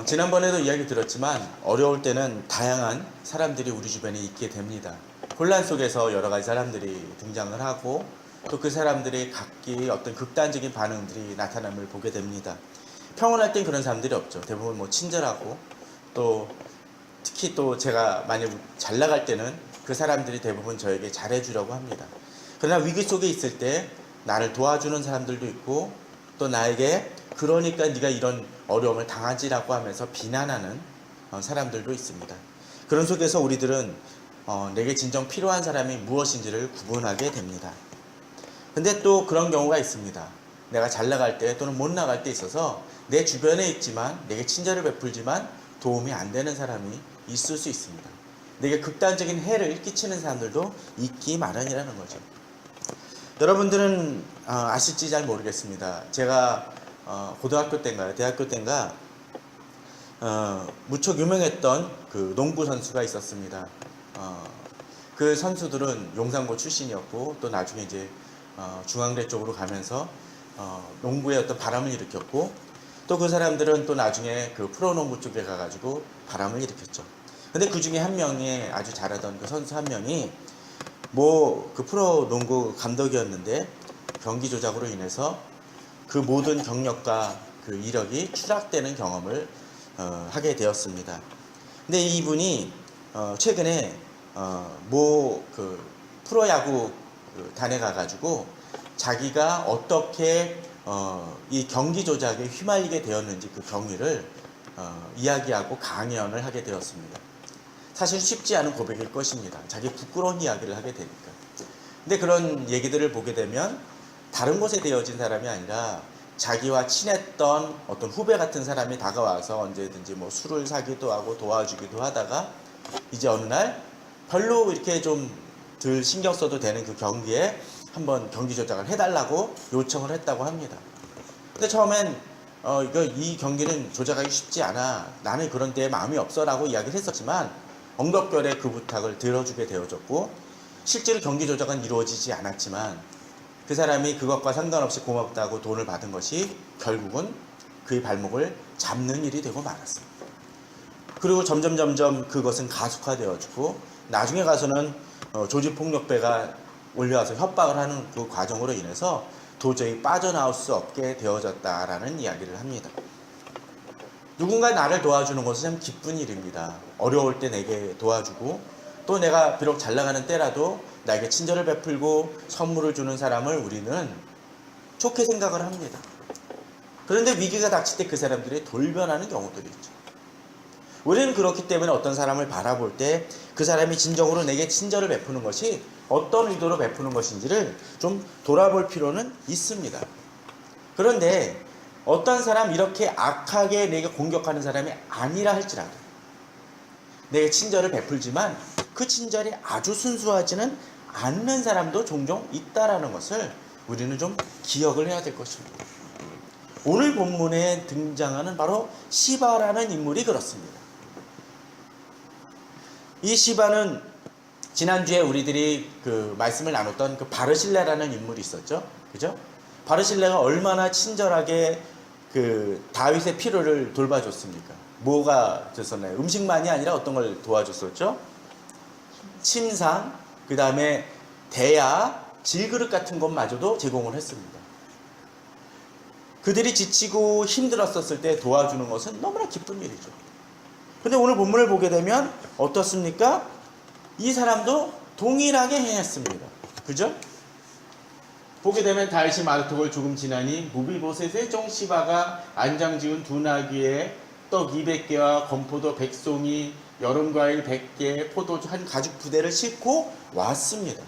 지난번에도 이야기 들었지만 어려울 때는 다양한 사람들이 우리 주변에 있게 됩니다. 혼란 속에서 여러 가지 사람들이 등장을 하고 또 그 사람들이 각기 어떤 극단적인 반응들이 나타남을 보게 됩니다. 평온할 땐 그런 사람들이 없죠. 대부분 뭐 친절하고 또 특히 또 제가 만약 잘 나갈 때는 그 사람들이 대부분 저에게 잘해주려고 합니다. 그러나 위기 속에 있을 때 나를 도와주는 사람들도 있고 또 나에게 그러니까 네가 이런 어려움을 당하지라고 하면서 비난하는 사람들도 있습니다. 그런 속에서 우리들은 내게 진정 필요한 사람이 무엇인지를 구분하게 됩니다. 근데 또 그런 경우가 있습니다. 내가 잘 나갈 때 또는 못 나갈 때 있어서 내 주변에 있지만 내게 친절을 베풀지만 도움이 안 되는 사람이 있을 수 있습니다. 내게 극단적인 해를 끼치는 사람들도 있기 마련이라는 거죠. 여러분들은 아실지 잘 모르겠습니다. 제가 고등학교 때인가요? 대학교 때인가 무척 유명했던 그 농구 선수가 있었습니다. 그 선수들은 용산고 출신이었고 또 나중에 이제 중앙대 쪽으로 가면서 농구에 어떤 바람을 일으켰고 또 그 사람들은 또 나중에 그 프로농구 쪽에 가가지고 바람을 일으켰죠. 근데 그 중에 한 명이 아주 잘하던 그 선수 한 명이 뭐 그 프로농구 감독이었는데 경기 조작으로 인해서 그 모든 경력과 그 이력이 추락되는 경험을 하게 되었습니다. 근데 이분이 최근에 모 그 프로야구 단에 가가지고 자기가 어떻게 이 경기 조작에 휘말리게 되었는지 그 경위를 이야기하고 강연을 하게 되었습니다. 사실 쉽지 않은 고백일 것입니다. 자기 부끄러운 이야기를 하게 되니까. 근데 그런 얘기들을 보게 되면 다른 곳에 되어진 사람이 아니라 자기와 친했던 어떤 후배 같은 사람이 다가와서 언제든지 뭐 술을 사기도 하고 도와주기도 하다가 이제 어느 날 별로 이렇게 좀 덜 신경 써도 되는 그 경기에 한번 경기 조작을 해달라고 요청을 했다고 합니다. 근데 처음엔 이 경기는 조작하기 쉽지 않아. 나는 그런 데에 마음이 없어라고 이야기를 했었지만 엉겁결에 그 부탁을 들어주게 되어졌고 실제로 경기 조작은 이루어지지 않았지만 그 사람이 그것과 상관없이 고맙다고 돈을 받은 것이 결국은 그의 발목을 잡는 일이 되고 말았습니다. 그리고 점점 그것은 가속화되어지고 나중에 가서는 조직폭력배가 올려와서 협박을 하는 그 과정으로 인해서 도저히 빠져나올 수 없게 되어졌다라는 이야기를 합니다. 누군가 나를 도와주는 것은 참 기쁜 일입니다. 어려울 때 내게 도와주고 또 내가 비록 잘 나가는 때라도 나에게 친절을 베풀고 선물을 주는 사람을 우리는 좋게 생각을 합니다. 그런데 위기가 닥칠 때 그 사람들이 돌변하는 경우들이 있죠. 우리는 그렇기 때문에 어떤 사람을 바라볼 때 그 사람이 진정으로 내게 친절을 베푸는 것이 어떤 의도로 베푸는 것인지를 좀 돌아볼 필요는 있습니다. 그런데 어떤 사람 이렇게 악하게 내게 공격하는 사람이 아니라 할지라도 내게 친절을 베풀지만 그 친절이 아주 순수하지는 않는 사람도 종종 있다라는 것을 우리는 좀 기억을 해야 될 것입니다. 오늘 본문에 등장하는 바로 시바라는 인물이 그렇습니다. 이 시바는 지난주에 우리들이 그 말씀을 나눴던 그 바르실레라는 인물이 있었죠. 그죠? 바르실레가 얼마나 친절하게 그 다윗의 필요를 돌봐줬습니까? 뭐가 줬었나요? 음식만이 아니라 어떤 걸 도와줬었죠? 침상, 그 다음에 대야, 질그릇 같은 것마저도 제공을 했습니다. 그들이 지치고 힘들었었을 때 도와주는 것은 너무나 기쁜 일이죠. 근데 오늘 본문을 보게 되면 어떻습니까? 이 사람도 동일하게 행했습니다. 그죠? 보게 되면 다윗이 마르톡을 조금 지나니 무비보셋의 종 시바가 안장 지은 두 나귀에 떡 200개와 건포도 100송이, 여름과일 100개, 포도주 한 가죽 부대를 싣고 왔습니다.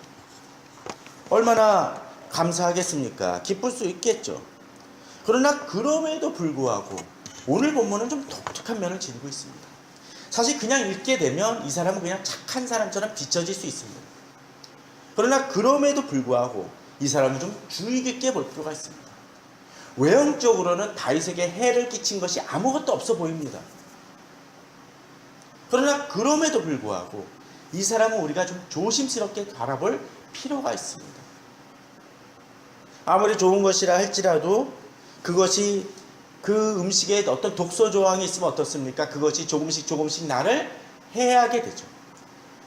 얼마나 감사하겠습니까? 기쁠 수 있겠죠. 그러나 그럼에도 불구하고 오늘 본문은 좀 독특한 면을 지니고 있습니다. 사실 그냥 읽게 되면 이 사람은 그냥 착한 사람처럼 비춰질 수 있습니다. 그러나 그럼에도 불구하고 이 사람은 좀 주의 깊게 볼 필요가 있습니다. 외형적으로는 다윗에게 해를 끼친 것이 아무것도 없어 보입니다. 그러나 그럼에도 불구하고 이 사람은 우리가 좀 조심스럽게 바라볼 필요가 있습니다. 아무리 좋은 것이라 할지라도 그것이 그 음식에 어떤 독소 조항이 있으면 어떻습니까? 그것이 조금씩 조금씩 나를 해하게 되죠.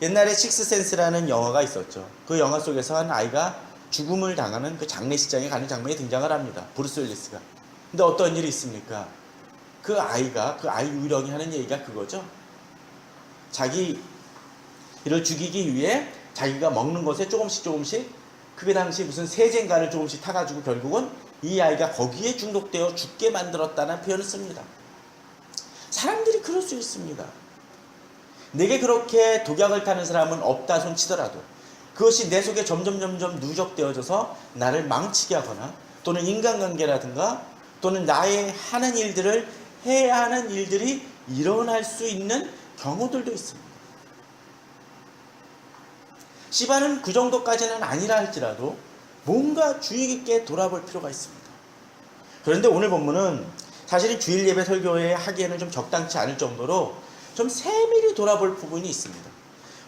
옛날에 식스센스라는 영화가 있었죠. 그 영화 속에서 한 아이가 죽음을 당하는 그 장례식장에 가는 장면이 등장을 합니다. 브루스 윌리스가. 근데 어떤 일이 있습니까? 그 아이가, 그 아이 유령이 하는 얘기가 그거죠. 자기를 죽이기 위해 자기가 먹는 것에 조금씩 조금씩, 그게 당시 무슨 세젠가를 조금씩 타가지고 결국은 이 아이가 거기에 중독되어 죽게 만들었다는 표현을 씁니다. 사람들이 그럴 수 있습니다. 내게 그렇게 독약을 타는 사람은 없다 손 치더라도 그것이 내 속에 점점 누적되어져서 나를 망치게 하거나 또는 인간관계라든가 또는 나의 하는 일들을 해야 하는 일들이 일어날 수 있는 경우들도 있습니다. 시바는 그 정도까지는 아니라 할지라도 뭔가 주의 깊게 돌아볼 필요가 있습니다. 그런데 오늘 본문은 사실은 주일 예배 설교에 하기에는 좀 적당치 않을 정도로 좀 세밀히 돌아볼 부분이 있습니다.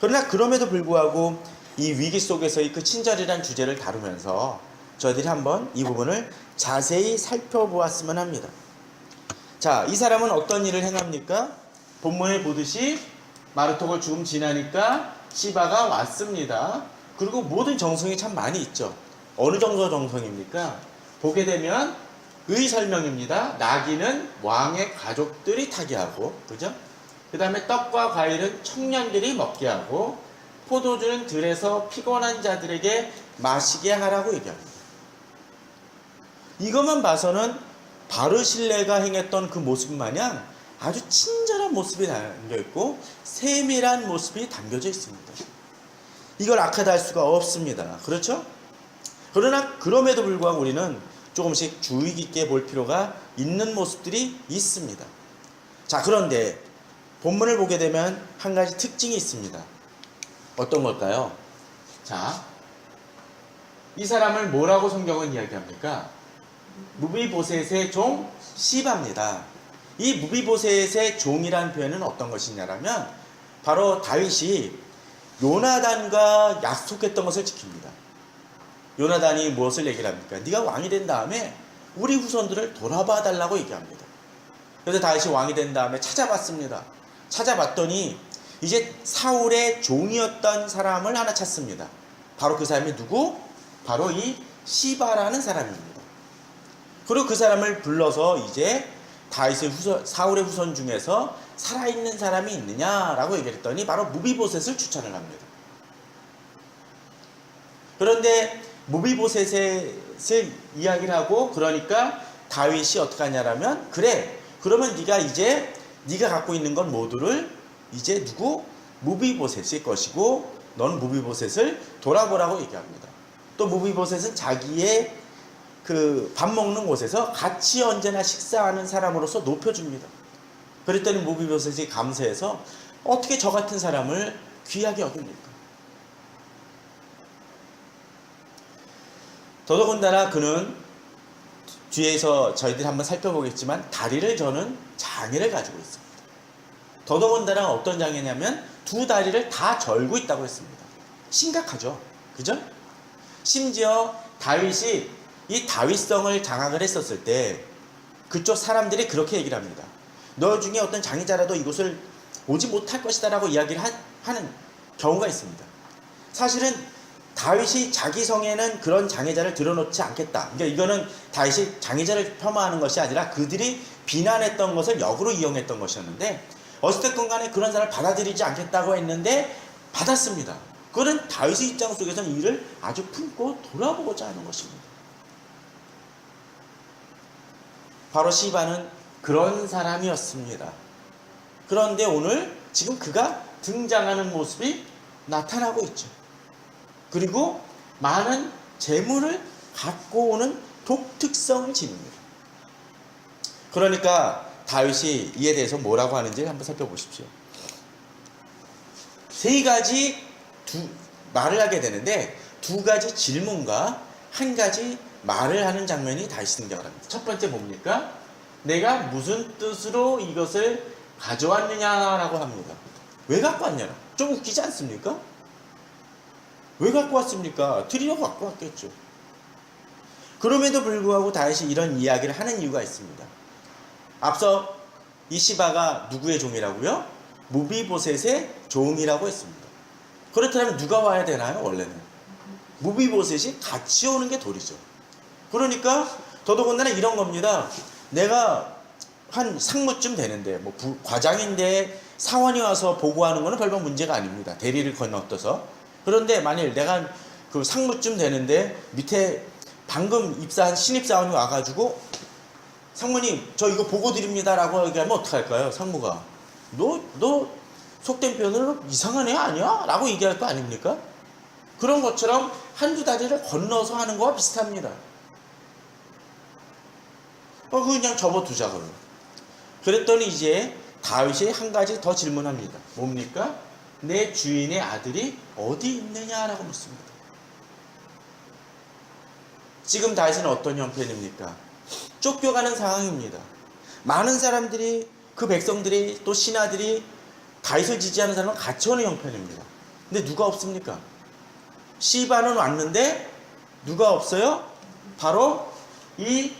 그러나 그럼에도 불구하고 이 위기 속에서의 그 친절이란 주제를 다루면서 저희들이 한번 이 부분을 자세히 살펴보았으면 합니다. 자, 이 사람은 어떤 일을 행합니까? 본문에 보듯이 마르톡을 조금 지나니까 시바가 왔습니다. 그리고 모든 정성이 참 많이 있죠. 어느 정도 정성입니까? 보게 되면 의 설명입니다. 나귀는 왕의 가족들이 타게 하고, 그죠? 그 다음에 떡과 과일은 청년들이 먹게 하고, 포도주는 들에서 피곤한 자들에게 마시게 하라고 얘기합니다. 이것만 봐서는 바르실레가 행했던 그 모습 마냥 아주 친절한 모습이 담겨있고 세밀한 모습이 담겨져 있습니다. 이걸 악하다 할 수가 없습니다. 그렇죠? 그러나 그럼에도 불구하고 우리는 조금씩 주의 깊게 볼 필요가 있는 모습들이 있습니다. 자, 그런데 본문을 보게 되면 한 가지 특징이 있습니다. 어떤 걸까요? 자, 이 사람을 뭐라고 성경은 이야기합니까? 무비보셋의 종 시바입니다. 이 무비보셋의 종이라는 표현은 어떤 것이냐라면 바로 다윗이 요나단과 약속했던 것을 지킵니다. 요나단이 무엇을 얘기를 합니까? 네가 왕이 된 다음에 우리 후손들을 돌아봐 달라고 얘기합니다. 그래서 다윗이 왕이 된 다음에 찾아봤습니다. 찾아봤더니 이제 사울의 종이었던 사람을 하나 찾습니다. 바로 그 사람이 누구? 바로 이 시바라는 사람입니다. 그리고 그 사람을 불러서 이제 다윗의 사울의 후손 중에서 살아있는 사람이 있느냐라고 얘기했더니 바로 무비보셋을 추천을 합니다. 그런데 무비보셋을 이야기를 하고 그러니까 다윗이 어떻게 하냐라면 그래 그러면 네가 갖고 있는 건 모두를 이제 누구? 무비보셋일 것이고 넌 무비보셋을 돌아보라고 얘기합니다. 또 무비보셋은 자기의 그 밥 먹는 곳에서 같이 언제나 식사하는 사람으로서 높여줍니다. 그랬더니 무비보셋이 감사해서 어떻게 저 같은 사람을 귀하게 여깁니까? 더더군다나 그는 뒤에서 저희들이 한번 살펴보겠지만 다리를 저는 장애를 가지고 있습니다. 더더군다나 어떤 장애냐면 두 다리를 다 절고 있다고 했습니다. 심각하죠. 그죠? 심지어 다윗이 이 다윗성을 장악을 했었을 때 그쪽 사람들이 그렇게 얘기를 합니다. 너 중에 어떤 장애자라도 이곳을 오지 못할 것이다 라고 이야기를 하는 경우가 있습니다. 사실은 다윗이 자기 성에는 그런 장애자를 들여놓지 않겠다. 그러니까 이거는 다윗이 장애자를 폄하하는 것이 아니라 그들이 비난했던 것을 역으로 이용했던 것이었는데 어찌됐건 간에 그런 사람을 받아들이지 않겠다고 했는데 받았습니다. 그거는 다윗의 입장 속에서는 이를 아주 품고 돌아보고자 하는 것입니다. 바로 시바는 그런 사람이었습니다. 그런데 오늘 지금 그가 등장하는 모습이 나타나고 있죠. 그리고 많은 재물을 갖고 오는 독특성을 지닙니다. 그러니까 다윗이 이에 대해서 뭐라고 하는지 한번 살펴보십시오. 세 가지 말을 하게 되는데 두 가지 질문과 한 가지 말을 하는 장면이 다시 등장을 합니다. 첫 번째 뭡니까? 내가 무슨 뜻으로 이것을 가져왔느냐라고 합니다. 왜 갖고 왔냐? 좀 웃기지 않습니까? 왜 갖고 왔습니까? 드리려고 갖고 왔겠죠. 그럼에도 불구하고 다윗이 이런 이야기를 하는 이유가 있습니다. 앞서 이 시바가 누구의 종이라고요? 무비보셋의 종이라고 했습니다. 그렇다면 누가 와야 되나요? 원래는 무비보셋이 같이 오는 게 도리죠. 그러니까 더더군다나 이런 겁니다. 내가 한 상무쯤 되는데 뭐 과장인데 사원이 와서 보고하는 거는 별반 문제가 아닙니다. 대리를 건너떠서. 그런데 만일 내가 그 상무쯤 되는데 밑에 방금 입사한 신입사원이 와가지고 상무님 저 이거 보고 드립니다 라고 얘기하면 어떡할까요? 상무가 너 속된 표현으로 이상한 애 아니야? 라고 얘기할 거 아닙니까? 그런 것처럼 한두 다리를 건너서 하는 거와 비슷합니다. 그냥 접어두자 그러면. 그랬더니 이제 다윗이 한 가지 더 질문합니다. 뭡니까? 내 주인의 아들이 어디 있느냐라고 묻습니다. 지금 다윗은 어떤 형편입니까? 쫓겨가는 상황입니다. 많은 사람들이, 그 백성들이 또 신하들이 다윗을 지지하는 사람은 같이 오는 형편입니다. 근데 누가 없습니까? 시바는 왔는데 누가 없어요? 바로 이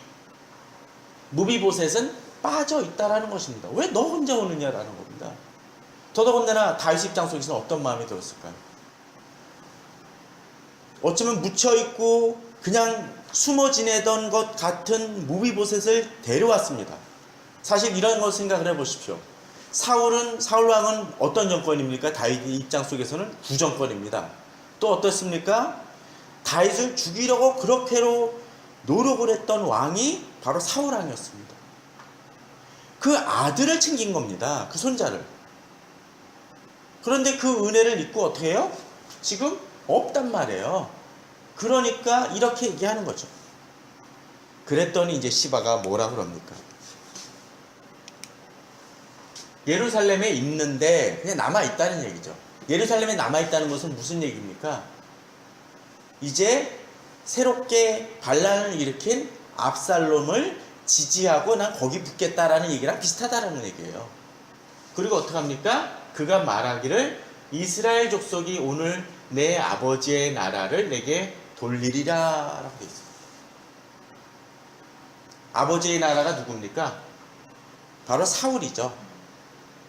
무비보셋은 빠져 있다라는 것입니다. 왜 너 혼자 오느냐라는 겁니다. 더더군다나 다윗 입장 속에서는 어떤 마음이 들었을까요? 어쩌면 묻혀있고 그냥 숨어 지내던 것 같은 무비보셋을 데려왔습니다. 사실 이런 걸 생각을 해보십시오. 사울왕은 어떤 정권입니까? 다윗의 입장 속에서는 구정권입니다. 또 어떻습니까? 다윗을 죽이려고 그렇게로 노력을 했던 왕이 바로 사울왕이었습니다. 그 아들을 챙긴 겁니다. 그 손자를. 그런데 그 은혜를 잊고 어떻게 해요? 지금 없단 말이에요. 그러니까 이렇게 얘기하는 거죠. 그랬더니 이제 시바가 뭐라 그럽니까? 예루살렘에 있는데 그냥 남아있다는 얘기죠. 예루살렘에 남아있다는 것은 무슨 얘기입니까? 이제 새롭게 반란을 일으킨 압살롬을 지지하고 난 거기 붙겠다라는 얘기랑 비슷하다는 얘기예요. 그리고 어떡합니까? 그가 말하기를 이스라엘 족속이 오늘 내 아버지의 나라를 내게 돌리리라 라고 되어 있습니다. 아버지의 나라가 누굽니까? 바로 사울이죠.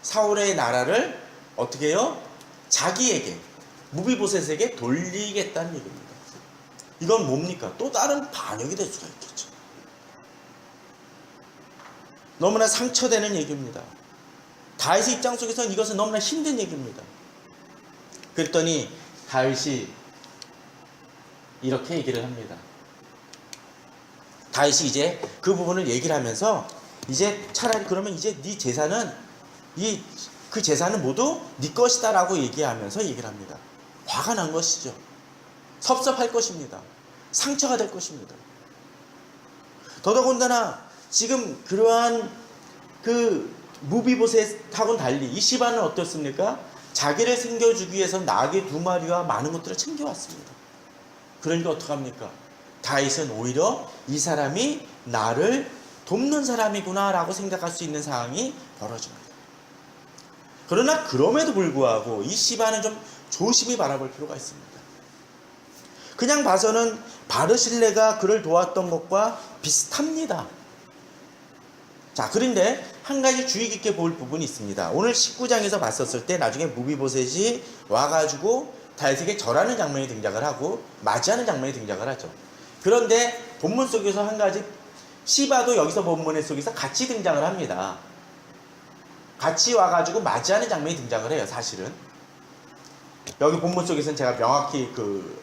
사울의 나라를 어떻게 해요? 자기에게, 무비보셋에게 돌리겠다는 얘기입니다. 이건 뭡니까? 또 다른 반역이 될 수가 있겠죠. 너무나 상처되는 얘기입니다. 다윗의 입장 속에서는 이것은 너무나 힘든 얘기입니다. 그랬더니 다윗이 이렇게 얘기를 합니다. 다윗이 이제 그 부분을 얘기를 하면서 이제 차라리 그러면 이제 네 재산은 그 재산은 모두 네 것이다 라고 얘기하면서 얘기를 합니다. 화가 난 것이죠. 섭섭할 것입니다. 상처가 될 것입니다. 더더군다나 지금 그러한 그 무비보셋하고는 달리 이 시바는 어떻습니까? 자기를 챙겨주기 위해서 나귀 2마리와 많은 것들을 챙겨왔습니다. 그러니까 어떡합니까? 다윗은 오히려 이 사람이 나를 돕는 사람이구나 라고 생각할 수 있는 상황이 벌어집니다. 그러나 그럼에도 불구하고 이 시바는 좀 조심히 바라볼 필요가 있습니다. 그냥 봐서는 바르실레가 그를 도왔던 것과 비슷합니다. 자, 그런데 한 가지 주의 깊게 볼 부분이 있습니다. 오늘 19장에서 봤었을 때 나중에 무비보셋이 와가지고 다윗에게 절하는 장면이 등장을 하고 맞이하는 장면이 등장을 하죠. 그런데 본문 속에서 한 가지 시바도 여기서 본문 속에서 같이 등장을 합니다. 같이 와가지고 맞이하는 장면이 등장을 해요. 사실은 여기 본문 속에서는 제가 명확히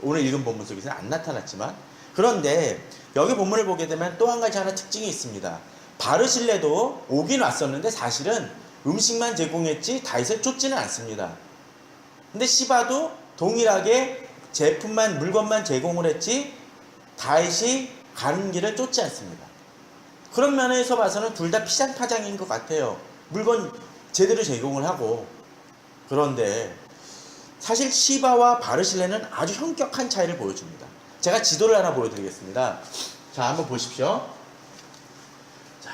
오늘 읽은 본문 속에서는 안 나타났지만, 그런데 여기 본문을 보게 되면 또 한 가지 하나 특징이 있습니다. 바르실레도 오긴 왔었는데 사실은 음식만 제공했지 다윗을 쫓지는 않습니다. 근데 시바도 동일하게 물건만 제공을 했지 다윗이 가는 길을 쫓지 않습니다. 그런 면에서 봐서는 둘 다 피장파장인 것 같아요. 물건 제대로 제공을 하고. 그런데 사실 시바와 바르실레는 아주 현격한 차이를 보여줍니다. 제가 지도를 하나 보여드리겠습니다. 자, 한번 보십시오. 자,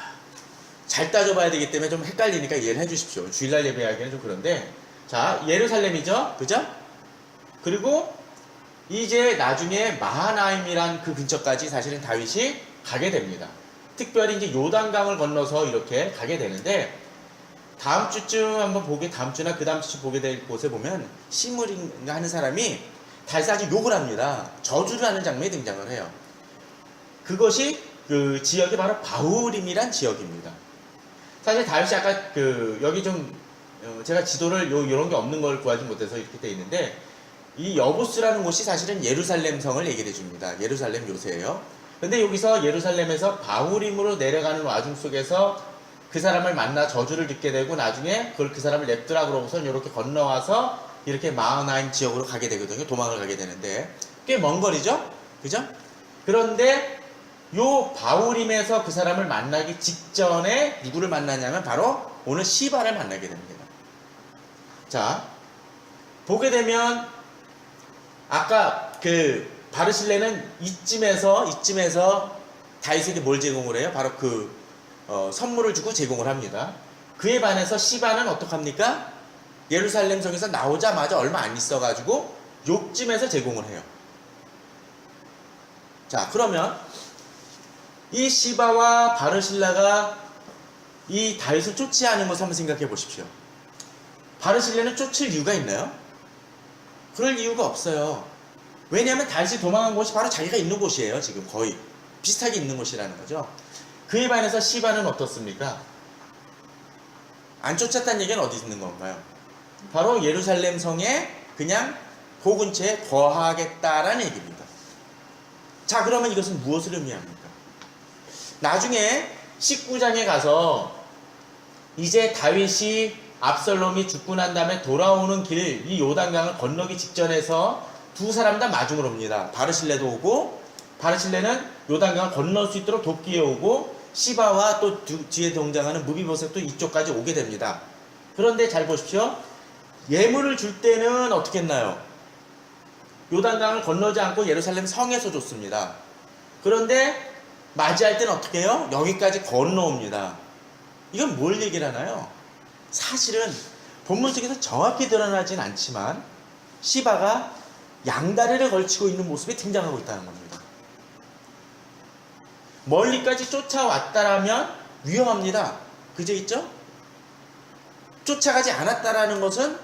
잘 따져봐야 되기 때문에 좀 헷갈리니까 이해를 해주십시오. 주일날 예배하기는 좀 그런데, 자, 예루살렘이죠, 그죠? 그리고 이제 나중에 마하나임이란 그 근처까지 사실은 다윗이 가게 됩니다. 특별히 이제 요단강을 건너서 이렇게 가게 되는데, 다음 주쯤 한번 다음 주나 그 다음 주쯤 보게 될 곳에 보면 시므리인가 하는 사람이 다윗을 아주 욕을 합니다. 저주를 하는 장면이 등장을 해요. 그것이 그 지역이 바로 바후림이란 지역입니다. 사실 다윗이 아까 여기 좀 제가 지도를 요런 게 없는 걸 구하지 못해서 이렇게 돼 있는데, 이 여부스라는 곳이 사실은 예루살렘 성을 얘기해 줍니다. 예루살렘 요새예요. 근데 여기서 예루살렘에서 바후림으로 내려가는 와중 속에서 그 사람을 만나 저주를 듣게 되고, 나중에 그 사람을 냅두라 그러고서 이렇게 건너와서 이렇게 마하나임 지역으로 가게 되거든요. 도망을 가게 되는데 꽤 먼 거리죠, 그죠? 그런데 요 바후림에서 그 사람을 만나기 직전에 누구를 만나냐면 바로 오늘 시바를 만나게 됩니다. 자, 보게 되면 아까 그 바르실레는 이쯤에서 다윗에게 뭘 제공을 해요? 바로 선물을 주고 제공을 합니다. 그에 반해서 시바는 어떡합니까? 예루살렘 성에서 나오자마자 얼마 안 있어가지고 요쯤에서 제공을 해요. 자, 그러면 이 시바와 바르실레가 이 다윗을 쫓지 않은 것을 한번 생각해 보십시오. 바르실레는 쫓을 이유가 있나요? 그럴 이유가 없어요. 왜냐하면 다윗이 도망한 곳이 바로 자기가 있는 곳이에요. 지금 거의 비슷하게 있는 곳이라는 거죠. 그에 반해서 시바는 어떻습니까? 안 쫓았다는 얘기는 어디 있는 건가요? 바로 예루살렘 성에 그냥 그 근처에 거하겠다라는 얘기입니다. 자, 그러면 이것은 무엇을 의미합니까? 나중에 19장에 가서 이제 다윗이 압살롬이 죽고 난 다음에 돌아오는 길, 이 요단강을 건너기 직전에서 두 사람 다 마중을 옵니다. 바르실레도 오고, 바르실레는 요단강을 건널 수 있도록 돕기에 오고, 시바와 또 뒤에 등장하는 무비보셋도 이쪽까지 오게 됩니다. 그런데 잘 보십시오. 예물을 줄 때는 어떻게 했나요? 요단강을 건너지 않고 예루살렘 성에서 줬습니다. 그런데 맞이할 때는 어떻게 해요? 여기까지 건너옵니다. 이건 뭘 얘기를 하나요? 사실은 본문 속에서 정확히 드러나진 않지만 시바가 양다리를 걸치고 있는 모습이 등장하고 있다는 겁니다. 멀리까지 쫓아왔다라면 위험합니다. 그제 있죠? 쫓아가지 않았다라는 것은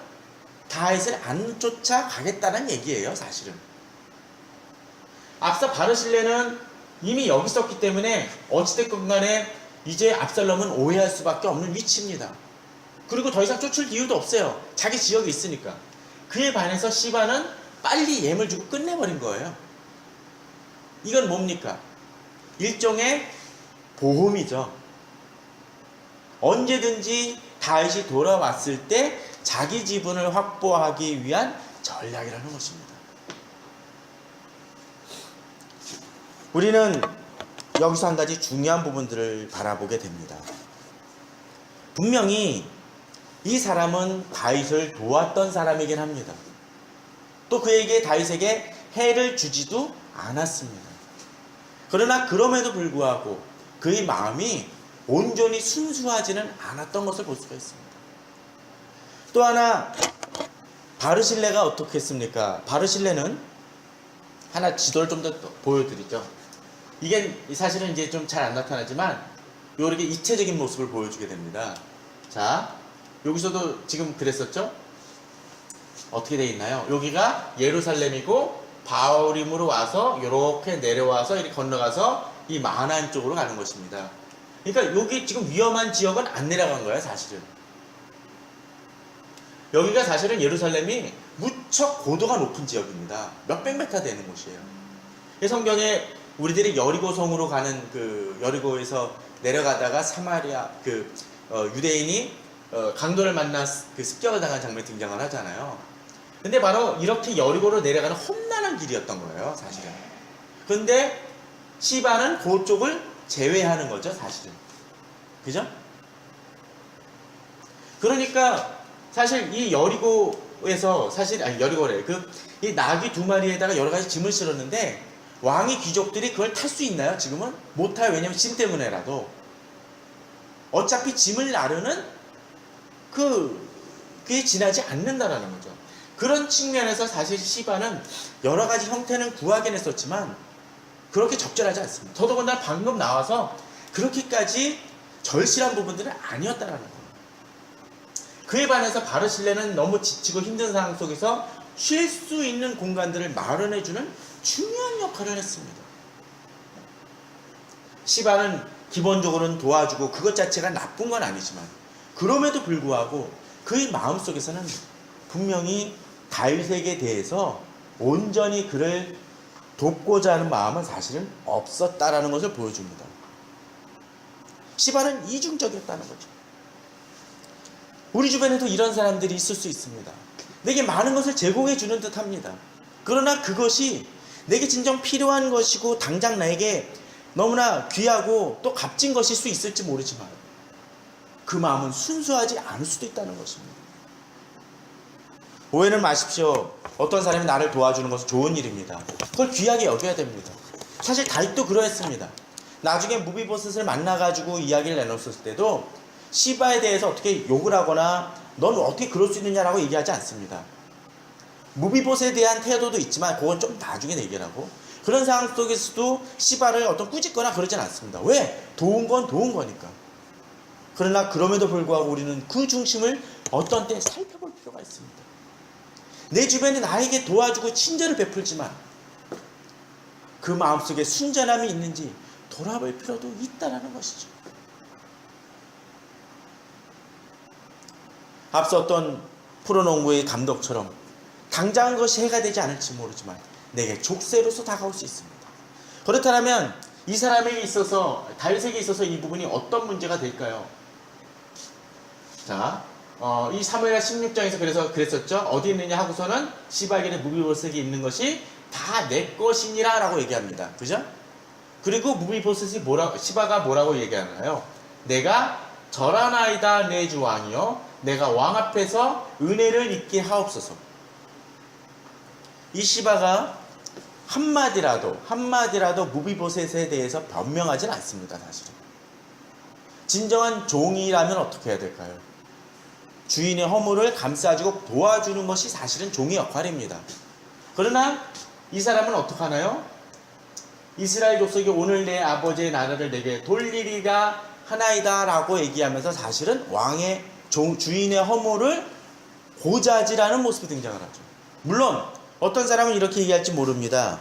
다윗을 안 쫓아가겠다는 얘기예요, 사실은. 앞서 바르실레는 이미 여기 있었기 때문에 어찌됐건 간에 이제 압살롬은 오해할 수밖에 없는 위치입니다. 그리고 더 이상 쫓을 이유도 없어요. 자기 지역에 있으니까. 그에 반해서 시바는 빨리 예물 주고 끝내버린 거예요. 이건 뭡니까? 일종의 보험이죠. 언제든지 다윗이 돌아왔을 때 자기 지분을 확보하기 위한 전략이라는 것입니다. 우리는 여기서 한 가지 중요한 부분들을 바라보게 됩니다. 분명히 이 사람은 다윗을 도왔던 사람이긴 합니다. 또 그에게 다윗에게 해를 주지도 않았습니다. 그러나 그럼에도 불구하고 그의 마음이 온전히 순수하지는 않았던 것을 볼 수가 있습니다. 또 하나, 바르실레가 어떻게 했습니까? 바르실레는 하나 지도를 좀 더 보여드리죠. 이게 사실은 이제 좀 잘 안 나타나지만 이렇게 입체적인 모습을 보여주게 됩니다. 자, 여기서도 지금 그랬었죠? 어떻게 돼 있나요? 여기가 예루살렘이고 바후림으로 와서 이렇게 내려와서 이렇게 건너가서 이 마하나임 쪽으로 가는 것입니다. 그러니까 여기 지금 위험한 지역은 안 내려간 거예요, 사실은. 여기가 사실은 예루살렘이 무척 고도가 높은 지역입니다. 몇백 메타 되는 곳이에요. 성경에 우리들이 여리고성으로 가는 여리고에서 내려가다가 사마리아 유대인이 강도를 만나 습격을 당한 장면이 등장을 하잖아요. 근데 바로 이렇게 여리고로 내려가는 험난한 길이었던 거예요, 사실은. 근데 시바는 그쪽을 제외하는 거죠, 사실은. 그죠? 그러니까 사실 이 여리고에서 여리고래. 이 나귀 두 마리에다가 여러 가지 짐을 실었는데 왕이 귀족들이 그걸 탈 수 있나요? 지금은 못 타요. 왜냐면 짐 때문에라도. 어차피 짐을 나르는 그게 지나지 않는다라는 거죠. 그런 측면에서 사실 시바는 여러 가지 형태는 구하긴 했었지만 그렇게 적절하지 않습니다. 더더군다나 방금 나와서 그렇게까지 절실한 부분들은 아니었다라는 거예요. 그에 반해서 바르실레는 너무 지치고 힘든 상황 속에서 쉴 수 있는 공간들을 마련해주는 중요한 역할을 했습니다. 시바는 기본적으로는 도와주고 그것 자체가 나쁜 건 아니지만 그럼에도 불구하고 그의 마음속에서는 분명히 다윗에게 대해서 온전히 그를 돕고자 하는 마음은 사실은 없었다라는 것을 보여줍니다. 시바는 이중적이었다는 거죠. 우리 주변에도 이런 사람들이 있을 수 있습니다. 내게 많은 것을 제공해 주는 듯 합니다. 그러나 그것이 내게 진정 필요한 것이고 당장 나에게 너무나 귀하고 또 값진 것일 수 있을지 모르지만 그 마음은 순수하지 않을 수도 있다는 것입니다. 오해는 마십시오. 어떤 사람이 나를 도와주는 것은 좋은 일입니다. 그걸 귀하게 여겨야 됩니다. 사실 다윗도 그러했습니다. 나중에 무비보셋을 만나가지고 이야기를 나눴을 때도 시바에 대해서 어떻게 욕을 하거나 넌 어떻게 그럴 수 있느냐라고 얘기하지 않습니다. 무비보셋에 대한 태도도 있지만 그건 좀 나중에 얘기를 하고 그런 상황 속에서도 시바를 어떤 꾸짖거나 그러진 않습니다. 왜? 도운 건 도운 거니까. 그러나 그럼에도 불구하고 우리는 그 중심을 어떤 때 살펴볼 필요가 있습니다. 내 주변에 나에게 도와주고 친절을 베풀지만 그 마음속에 순전함이 있는지 돌아볼 필요도 있다는 것이죠. 앞서 어떤 프로농구의 감독처럼 당장 그것이 해가 되지 않을지 모르지만 내게 족쇄로서 다가올 수 있습니다. 그렇다면 이 사람에게 있어서 다윗에게 있어서 이 부분이 어떤 문제가 될까요? 자, 이 사무엘하 16장에서 그랬었죠. 어디 있느냐 하고서는 시바에게는 무비보셋이 있는 것이 다 내 것이니라 라고 얘기합니다. 그죠? 그리고 무비보셋이 시바가 뭐라고 얘기하나요? 내가 절하나이다 내 주 왕이요 내가 왕 앞에서 은혜를 입게 하옵소서. 이 시바가 한마디라도 무비보셋에 대해서 변명하진 않습니다. 사실은 진정한 종이라면 어떻게 해야 될까요? 주인의 허물을 감싸주고 도와주는 것이 사실은 종의 역할입니다. 그러나 이 사람은 어떻게 하나요? 이스라엘 족속이 오늘 내 아버지의 나라를 내게 돌리리가 하나이다 라고 얘기하면서 사실은 왕의 주인의 허물을 고자질하는 모습이 등장을 하죠. 물론 어떤 사람은 이렇게 얘기할지 모릅니다.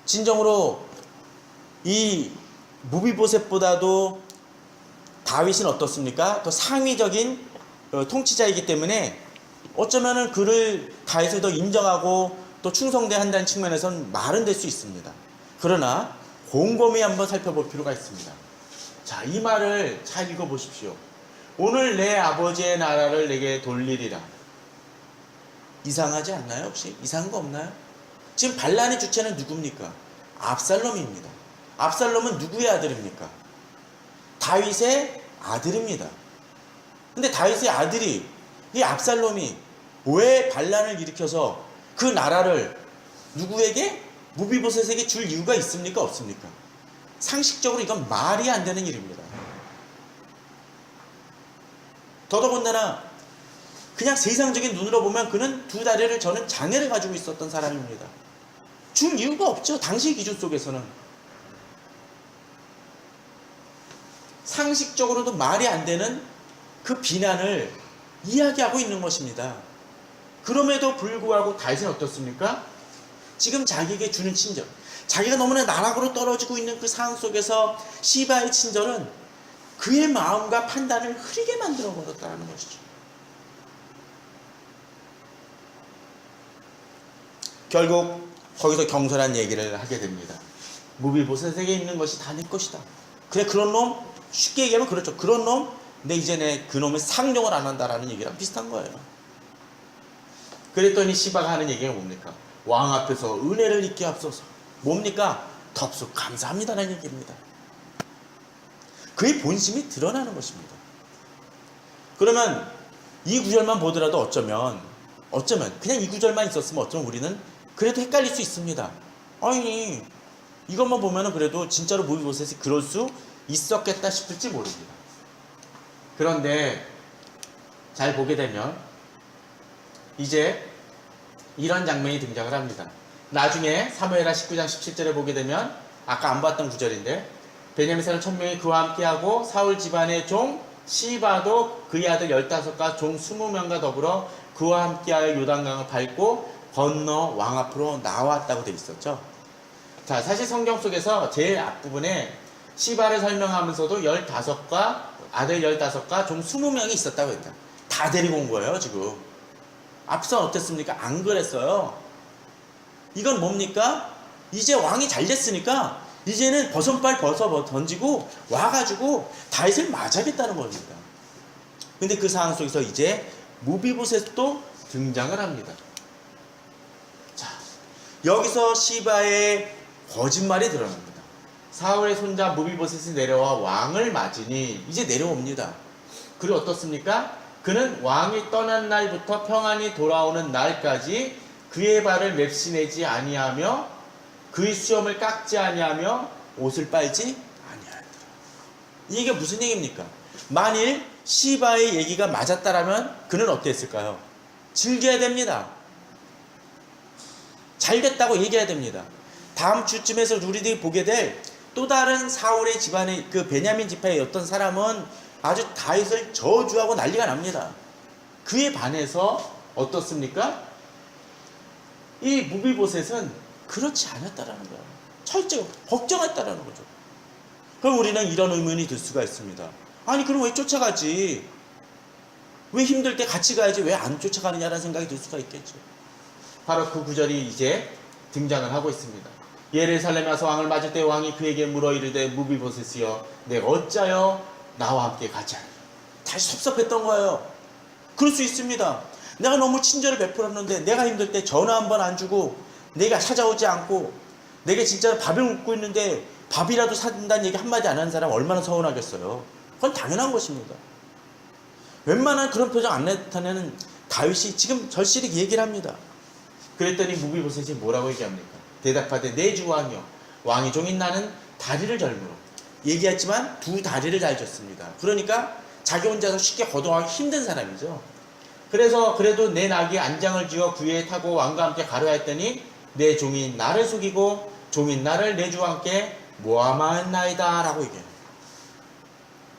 진정으로 이 무비보셋보다도 다윗은 어떻습니까? 더 상위적인 통치자이기 때문에 어쩌면은 그를 다윗을 더 인정하고 또 충성돼야 한다는 측면에서는 말은 될 수 있습니다. 그러나 곰곰이 한번 살펴볼 필요가 있습니다. 자, 이 말을 잘 읽어보십시오. 오늘 내 아버지의 나라를 내게 돌리리라. 이상하지 않나요? 혹시 이상한 거 없나요? 지금 반란의 주체는 누굽니까? 압살롬입니다. 압살롬은 누구의 아들입니까? 다윗의 아들입니다. 근데 다윗의 아들이 이 압살롬이 왜 반란을 일으켜서 그 나라를 누구에게? 무비보셋에게 줄 이유가 있습니까? 없습니까? 상식적으로 이건 말이 안 되는 일입니다. 더더군다나 그냥 세상적인 눈으로 보면 그는 두 다리를 저는 장애를 가지고 있었던 사람입니다. 줄 이유가 없죠. 당시 기준 속에서는. 상식적으로도 말이 안 되는 그 비난을 이야기하고 있는 것입니다. 그럼에도 불구하고 다윗은 어떻습니까? 지금 자기에게 주는 친절, 자기가 너무나 나락으로 떨어지고 있는 그 상황 속에서 시바의 친절은 그의 마음과 판단을 흐리게 만들어 버렸다는 것이죠. 결국 거기서 경솔한 얘기를 하게 됩니다. 무비보셋에게 있는 것이 다 내 것이다. 그래, 그런 놈, 쉽게 얘기하면 그렇죠. 그런 놈, 이제 그 놈의 상종을 안 한다라는 얘기랑 비슷한 거예요. 그랬더니 시바가 하는 얘기가 뭡니까? 왕 앞에서 은혜를 입게 하옵소서. 뭡니까? 덥석 감사합니다라는 얘기입니다. 그의 본심이 드러나는 것입니다. 그러면 이 구절만 보더라도 어쩌면 그냥 이 구절만 있었으면 어쩌면 우리는 그래도 헷갈릴 수 있습니다. 아니, 이것만 보면은 그래도 진짜로 무비보셋이 그럴 수 있었겠다 싶을지 모릅니다. 그런데 잘 보게 되면 이제 이런 장면이 등장을 합니다. 나중에 사무엘하 19장 17절에 보게 되면 아까 안 봤던 구절인데 베냐민 사람 1000명이 그와 함께하고 사울 집안의 종 시바도 그의 아들 15과 종 20명과 더불어 그와 함께하여 요단강을 밟고 건너 왕 앞으로 나왔다고 되어 있었죠. 자, 사실 성경 속에서 제일 앞부분에 시바를 설명하면서도 15과 아들 15과 종 20명이 있었다고 했다. 다 데리고 온 거예요 지금. 앞서 어땠습니까? 안 그랬어요. 이건 뭡니까? 이제 왕이 잘 됐으니까 이제는 버선발 벗어 던지고 와가지고 다윗을 맞아야겠다는 겁니다. 근데 그 상황 속에서 이제 무비보셋도 등장을 합니다. 자, 여기서 시바의 거짓말이 드러납니다. 사울의 손자 무비보셋이 내려와 왕을 맞으니 이제 내려옵니다. 그리고 어떻습니까? 그는 왕이 떠난 날부터 평안히 돌아오는 날까지 그의 발을 맵시내지 아니하며 그의 수염을 깎지 아니하며 옷을 빨지 아니하더라. 이게 무슨 얘기입니까? 만일 시바의 얘기가 맞았다라면 그는 어땠을까요? 즐겨야 됩니다. 잘 됐다고 얘기해야 됩니다. 다음 주쯤에서 우리들이 보게 될 또 다른 사울의 집안의 그 베냐민 지파의 어떤 사람은 아주 다윗을 저주하고 난리가 납니다. 그에 반해서 어떻습니까? 이 무비보셋은 그렇지 않았다라는 거예요. 철저히 걱정했다라는 거죠. 그럼 우리는 이런 의문이 들 수가 있습니다. 아니 그럼 왜 쫓아가지? 왜 힘들 때 같이 가야지 왜 안 쫓아가느냐라는 생각이 들 수가 있겠죠. 바로 그 구절이 이제 등장을 하고 있습니다. 예루살렘에 와서 왕을 맞을 때 왕이 그에게 물어 이르되 무비보셋이여 내가 어찌하여 나와 함께 가지 않느냐. 다시 섭섭했던 거예요. 그럴 수 있습니다. 내가 너무 친절을 베풀었는데 내가 힘들 때 전화 한 번 안 주고 내가 찾아오지 않고 내게 진짜로 밥을 굶고 있는데 밥이라도 사준다는 얘기 한마디 안 하는 사람 얼마나 서운하겠어요. 그건 당연한 것입니다. 웬만한 그런 표정 안 나타내는 다윗이 지금 절실히 얘기를 합니다. 그랬더니 무비보셋이 뭐라고 얘기합니까? 대답하되 내 주 왕이여 왕의 종인 나는 다리를 절므로 얘기했지만 두 다리를 잘 졌습니다. 그러니까 자기 혼자서 쉽게 거동하기 힘든 사람이죠. 그래서 그래도 내 나귀 안장을 지어 구에 타고 왕과 함께 가려 했더니 내 종인 나를 속이고 종인 나를 내 주와 함께 모함하였나이다 라고 얘기해요.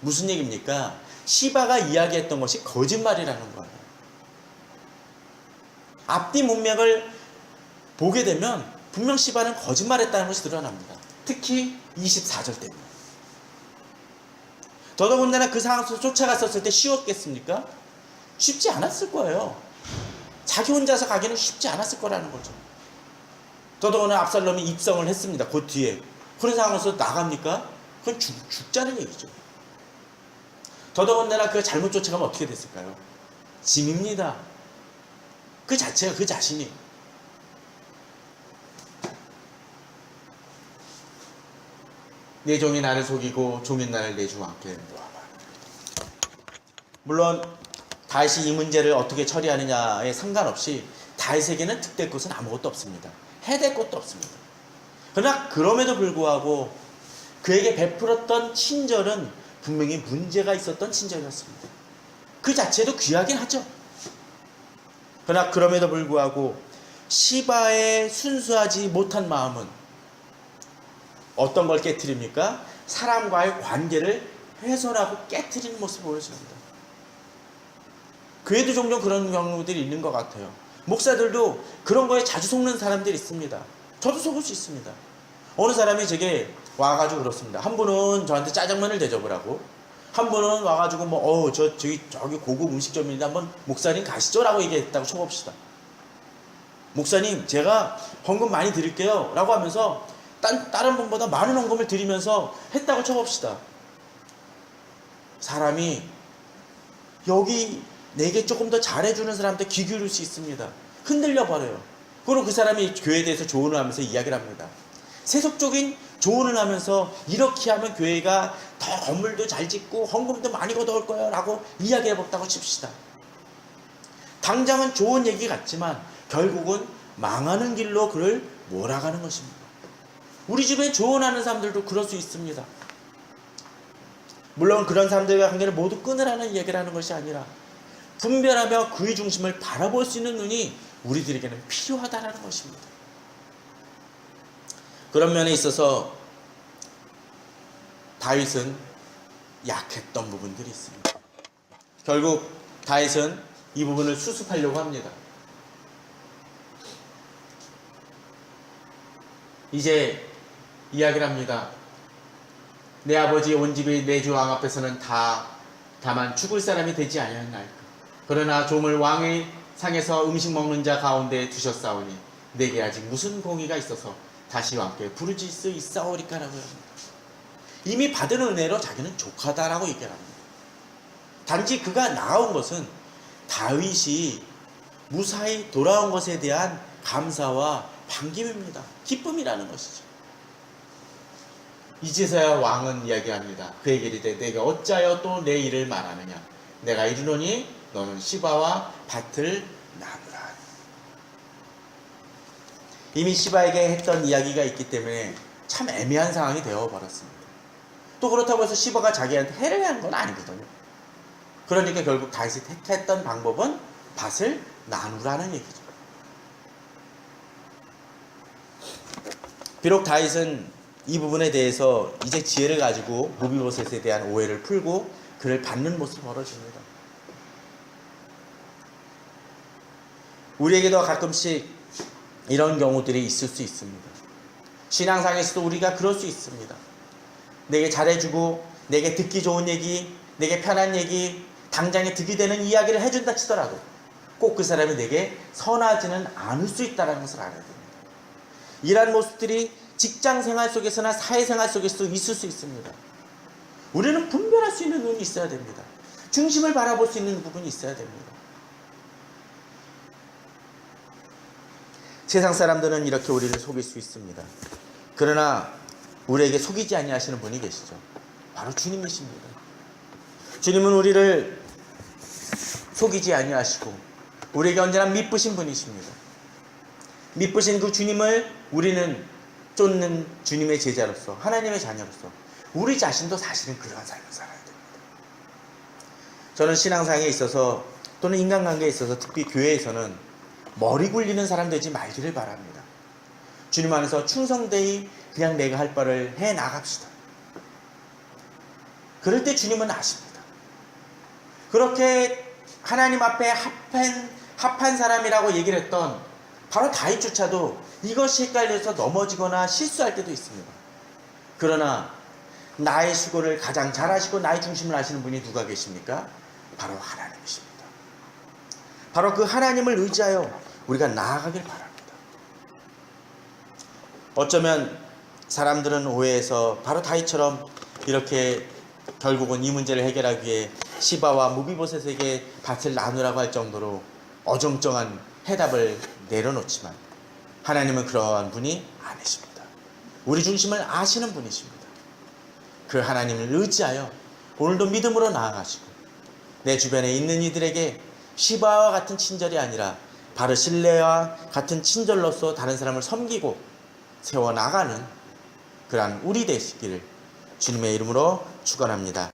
무슨 얘기입니까? 시바가 이야기했던 것이 거짓말이라는 거예요. 앞뒤 문맥을 보게 되면 분명 시바는 거짓말했다는 것이 드러납니다. 특히 24절 때문에. 더더군다나 그 상황 속에서 쫓아갔었을 때 쉬웠겠습니까? 쉽지 않았을 거예요. 자기 혼자서 가기는 쉽지 않았을 거라는 거죠. 더더군다나 압살롬이 입성을 했습니다. 그 뒤에. 그런 상황에서 나갑니까? 그건 죽자는 얘기죠. 더더군다나 그 잘못 쫓아가면 어떻게 됐을까요? 짐입니다. 그 자체가 그 자신이. 내 종이 나를 속이고 종인 나를 내 주와 함께 모함하라. 물론 다윗이 이 문제를 어떻게 처리하느냐에 상관없이 다윗에게는 득될 것은 아무것도 없습니다. 해될 것도 없습니다. 그러나 그럼에도 불구하고 그에게 베풀었던 친절은 분명히 문제가 있었던 친절이었습니다. 그 자체도 귀하긴 하죠. 그러나 그럼에도 불구하고 시바의 순수하지 못한 마음은 어떤 걸 깨트립니까? 사람과의 관계를 훼손하고 깨트리는 모습을 보여줍니다. 교회도 종종 그런 경우들이 있는 것 같아요. 목사들도 그런 거에 자주 속는 사람들이 있습니다. 저도 속을 수 있습니다. 어느 사람이 제게 와가지고 그렇습니다. 한 분은 저한테 짜장면을 대접을 하고 한 분은 와가지고 저기 고급 음식점인데 한번 목사님 가시죠 라고 얘기했다고 쳐봅시다. 목사님 제가 헌금 많이 드릴게요 라고 하면서 다른 분보다 많은 헌금을 드리면서 했다고 쳐봅시다. 사람이 여기 내게 조금 더 잘해주는 사람한테 귀 기울일 수 있습니다. 흔들려 버려요. 그리고 그 사람이 교회에 대해서 조언을 하면서 이야기를 합니다. 세속적인 조언을 하면서 이렇게 하면 교회가 더 건물도 잘 짓고 헌금도 많이 걷어올 거예요 라고 이야기해 봤다고 칩시다. 당장은 좋은 얘기 같지만 결국은 망하는 길로 그를 몰아가는 것입니다. 우리 집에 조언하는 사람들도 그럴 수 있습니다. 물론 그런 사람들과 관계를 모두 끊으라는 얘기를 하는 것이 아니라 분별하며 그의 중심을 바라볼 수 있는 눈이 우리들에게는 필요하다는 것입니다. 그런 면에 있어서 다윗은 약했던 부분들이 있습니다. 결국 다윗은 이 부분을 수습하려고 합니다. 이제 이야기를 합니다. 내 아버지 온 집이 내 주 왕 앞에서는 다만 죽을 사람이 되지 아니하나이까. 그러나 종을 왕의 상에서 음식 먹는 자 가운데 두셨사오니 내게 아직 무슨 공의가 있어서 다시 왕께 부르질 수 있사오리까라고 합니다. 이미 받은 은혜로 자기는 족하다라고 얘기를 합니다. 단지 그가 나아온 것은 다윗이 무사히 돌아온 것에 대한 감사와 반김입니다. 기쁨이라는 것이죠. 이제서야 왕은 이야기합니다. 그에게 이르되 내가 어찌하여 또 내 일을 말하느냐. 내가 이르노니 너는 시바와 밭을 나누라. 이미 시바에게 했던 이야기가 있기 때문에 참 애매한 상황이 되어버렸습니다. 또 그렇다고 해서 시바가 자기한테 해를 한 건 아니거든요. 그러니까 결국 다윗이 택했던 방법은 밭을 나누라는 얘기죠. 비록 다윗은 이 부분에 대해서 이제 지혜를 가지고 무비보셋에 대한 오해를 풀고 그를 받는 모습이 벌어집니다. 우리에게도 가끔씩 이런 경우들이 있을 수 있습니다. 신앙상에서도 우리가 그럴 수 있습니다. 내게 잘해주고 내게 듣기 좋은 얘기, 내게 편한 얘기, 당장에 득이 되는 이야기를 해준다 치더라도 꼭 그 사람이 내게 선하지는 않을 수 있다는 것을 알아야 됩니다. 이러한 모습들이 직장생활 속에서나 사회생활 속에서도 있을 수 있습니다. 우리는 분별할 수 있는 눈이 있어야 됩니다. 중심을 바라볼 수 있는 부분이 있어야 됩니다. 세상 사람들은 이렇게 우리를 속일 수 있습니다. 그러나 우리에게 속이지 아니하시는 분이 계시죠. 바로 주님이십니다. 주님은 우리를 속이지 아니하시고 우리에게 언제나 미쁘신 분이십니다. 미쁘신 그 주님을 우리는 쫓는 주님의 제자로서 하나님의 자녀로서 우리 자신도 사실은 그러한 삶을 살아야 됩니다. 저는 신앙상에 있어서 또는 인간관계에 있어서 특히 교회에서는 머리 굴리는 사람 되지 말기를 바랍니다. 주님 안에서 충성되이 그냥 내가 할 바를 해 나갑시다. 그럴 때 주님은 아십니다. 그렇게 하나님 앞에 합한 사람이라고 얘기를 했던 바로 다윗조차도 이것이 헷갈려서 넘어지거나 실수할 때도 있습니다. 그러나 나의 수고를 가장 잘하시고 나의 중심을 아시는 분이 누가 계십니까? 바로 하나님이십니다. 바로 그 하나님을 의지하여 우리가 나아가길 바랍니다. 어쩌면 사람들은 오해해서 바로 다윗처럼 이렇게 결국은 이 문제를 해결하기 위해 시바와 무비보셋에게 밭을 나누라고 할 정도로 어정쩡한 해답을 내려놓지만 하나님은 그러한 분이 아니십니다. 우리 중심을 아시는 분이십니다. 그 하나님을 의지하여 오늘도 믿음으로 나아가시고 내 주변에 있는 이들에게 시바와 같은 친절이 아니라 바로 신뢰와 같은 친절로서 다른 사람을 섬기고 세워나가는 그러한 우리 되시기를 주님의 이름으로 축원합니다.